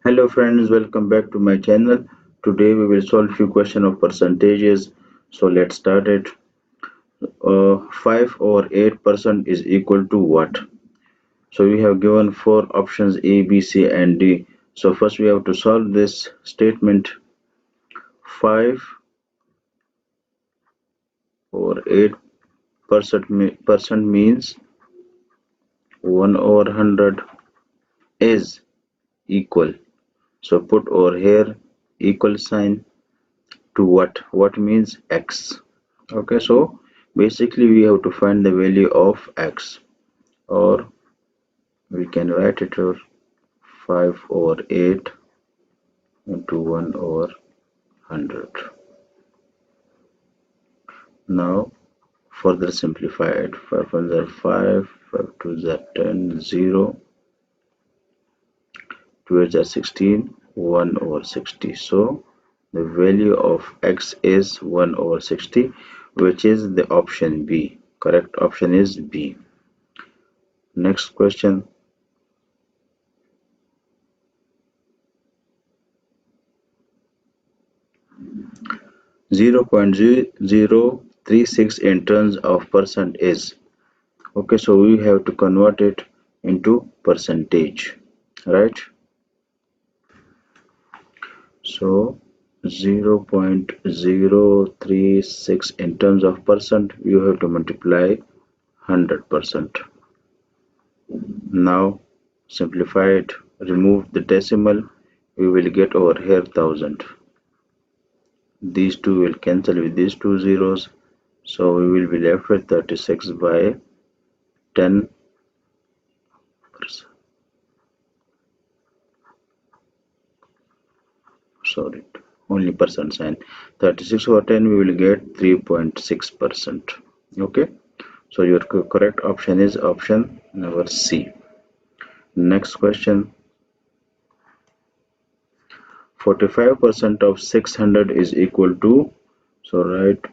Hello friends, welcome back to my channel. Today we will solve few question of percentages. So let's start it. 5 over 8% is equal to what? So we have given four options A, B, C and D. So first we have to solve this statement. 5 over 8% means 1 over 100 is equal. So put over here equal sign to what? What means x. Okay, so basically we have to find the value of x, or we can write it as 5 over 8 into 1 over 100. Now further simplify it. 5 1s are 5, 5 2s are 10, 0, 2 are 16, 1 over 60. So the value of x is 1 over 60, which is the option B. Correct option is B. Next question. 0.0036 in terms of percent is. Okay, so we have to convert it into percentage, right? So 0.036 in terms of percent, you have to multiply 100%. Now simplify it, remove the decimal, we will get over here 1000. These two will cancel with these two zeros, so we will be left with 36 by 10%. Sorry, only percent sign. 36 over 10 we will get 3.6%. Okay, so your correct option is option number C. Next question. 45% of 600 is equal to, so write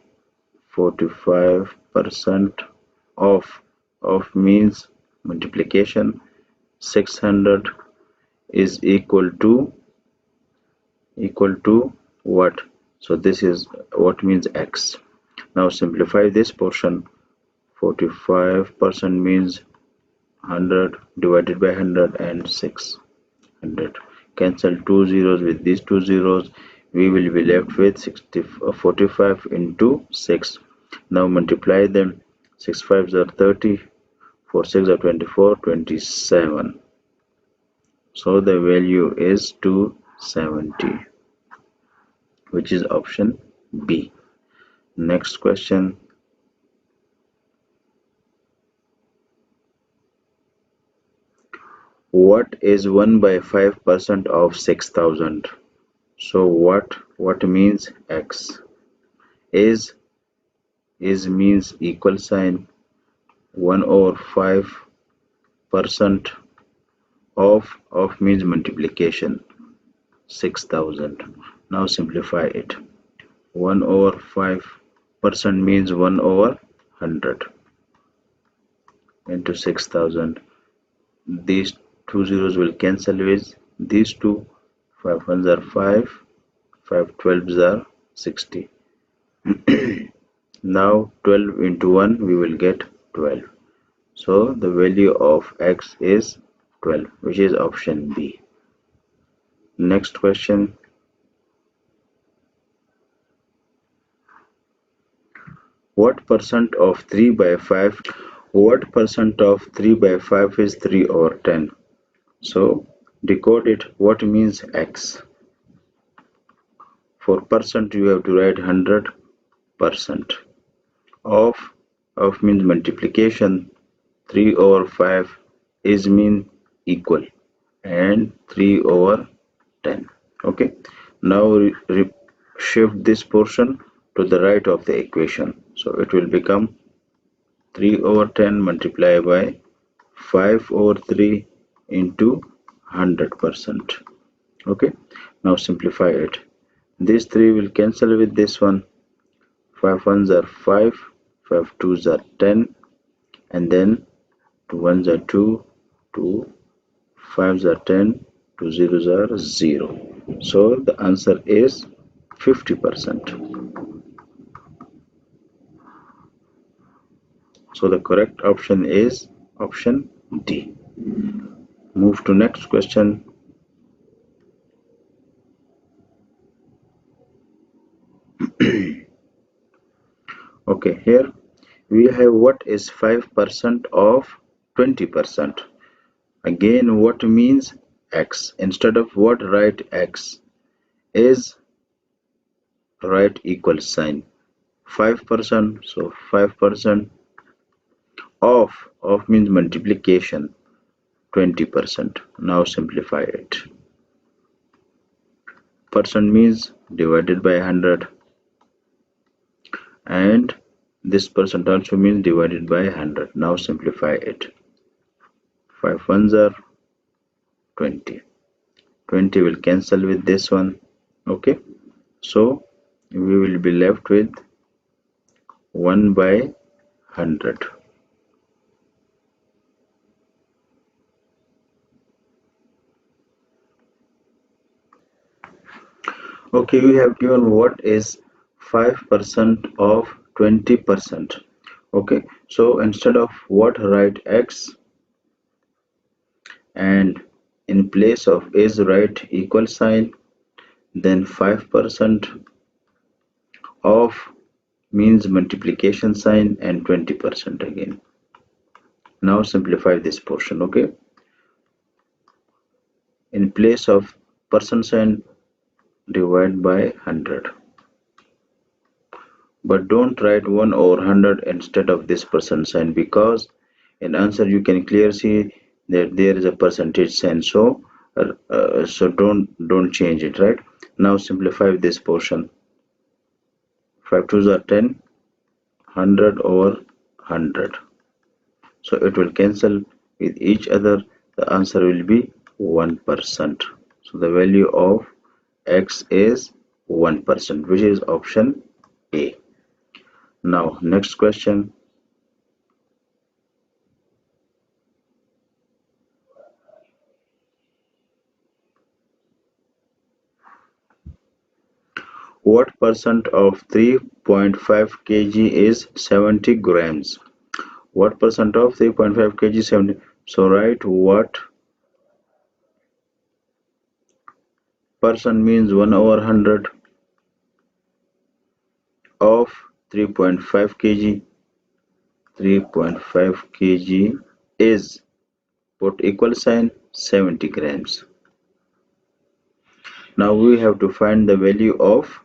45% of means multiplication. 600 is equal to what? So this is what means x. Now simplify this portion. 45% means 100 divided by 100 and 600. Cancel two zeros with these two zeros. We will be left with 45 into 6. Now multiply them. 6 5s are 30, 4 6 are 24, 27. So the value is 270, which is option B. Next question. What is 1 by 5% of 6000? So what means x? Is means equal sign. 1 over 5% of means multiplication. 6000. Now simplify it. 1 over 5% means 1 over 100 into 6000. These two zeros will cancel with these two. 5 ones are 5, 5 12s are 60. Now 12 into 1 we will get 12. So the value of x is 12, which is option B. Next question. What percent of 3 by 5? What percent of 3 by 5 is 3 over 10? So decode it. What means x? For percent you have to write 100%. Of means multiplication. 3 over 5 is mean equal, and 3 over 10. Okay, now shift this portion to the right of the equation, so it will become 3 over 10 multiplied by 5 over 3 into 100%. Okay, now simplify it. These 3 will cancel with this one. 5 ones are 5, 5 twos are 10, and then 2 ones are 2, 2 5s are 10, 2 zeros are 0. So the answer is 50%. So the correct option is option D. Move to next question. Okay, here we have what is 5% of 20%. Again, what means x? Instead of what, write x. Is write equal sign. 5%, so 5% of means multiplication. 20%. Now simplify it. Percent means divided by 100, and this percent also means divided by 100. Now simplify it. 5 ones are 20. 20 will cancel with this one. Okay, so we will be left with 1 by 100. Okay, we have given what is 5% of 20%. Okay, so instead of what, write x, and in place of is write equal sign, then 5% of means multiplication sign and 20% again. Now simplify this portion. Okay, in place of percent sign, divide by 100, but don't write 1 over 100 instead of this percent sign, because in answer you can clearly see that there is a percentage sign, so don't change it, right? Now simplify this portion. 5 twos are 10, 100 over 100, so it will cancel with each other. The answer will be 1%. So the value of x is 1%, which is option A. Now next question. What percent of 3.5 kg is 70 grams? What percent of 3.5 kg 70? So write what percent means 1 over 100 of 3.5 kg. 3.5 kg is, put equal sign, 70 grams. Now we have to find the value of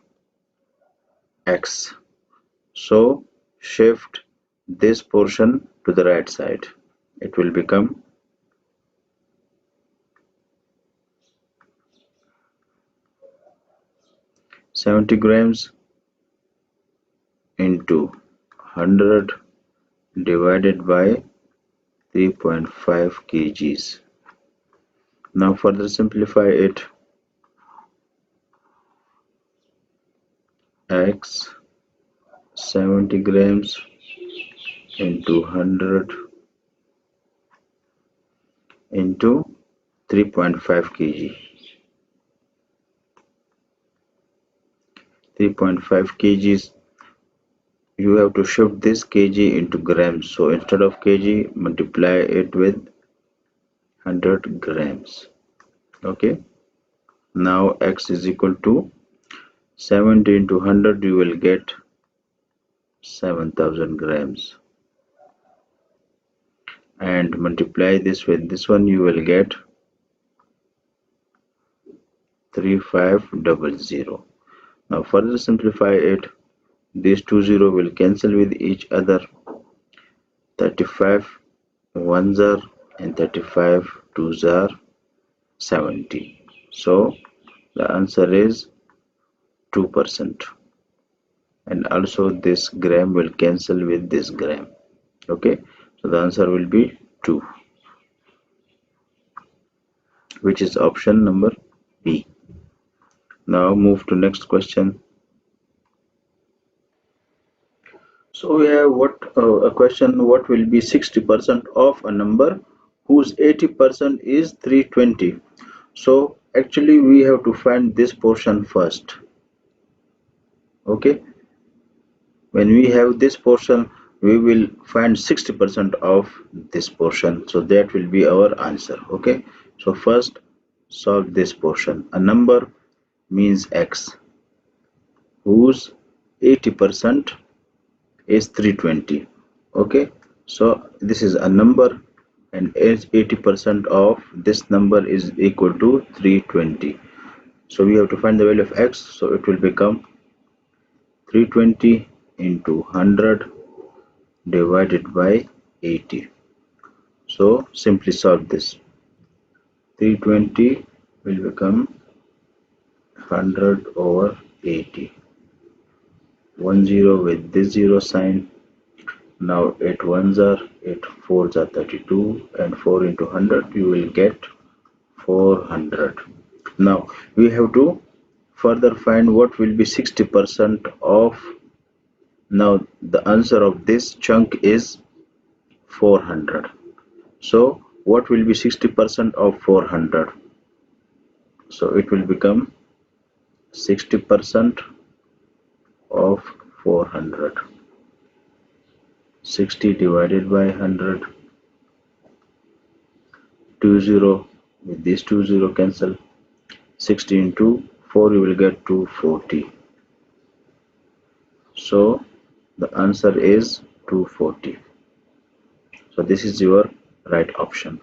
x. So shift this portion to the right side. It will become 70 grams into 100 divided by 3.5 kgs. Now further simplify it. X 70 grams into 100 into 3.5 kg. 3.5 kgs, you have to shift this kg into grams. So instead of kg, multiply it with 100 grams. Okay. Now x is equal to 70 into 100, you will get 7,000 grams. And multiply this with this one, you will get 3500. Now further simplify it. These two zeros will cancel with each other. 35 ones are and 35 twos are 70. So the answer is 2%. And also this gram will cancel with this gram. Okay, so the answer will be 2, which is option number B. Now move to next question. So we have a question, what will be 60% of a number whose 80% is 320? So actually we have to find this portion first. Okay, when we have this portion, we will find 60% of this portion, so that will be our answer. Okay, so first solve this portion. A number means x whose 80% is 320. Okay, so this is a number and as 80% of this number is equal to 320. So we have to find the value of x, so it will become 320 into 100 divided by 80. So simply solve this. 320 will become 100 over 80. 10 with this 0 sign. Now 8 ones are 8 fours are 32 and 4 into 100 you will get 400. Now we have to further find what will be 60% of. Now the answer of this chunk is 400. So what will be 60% of 400? So it will become 60% of 400. 60 divided by 100. 20 with these 20 cancel. 60 into 4 you will get 240. So the answer is 240. So this is your right option.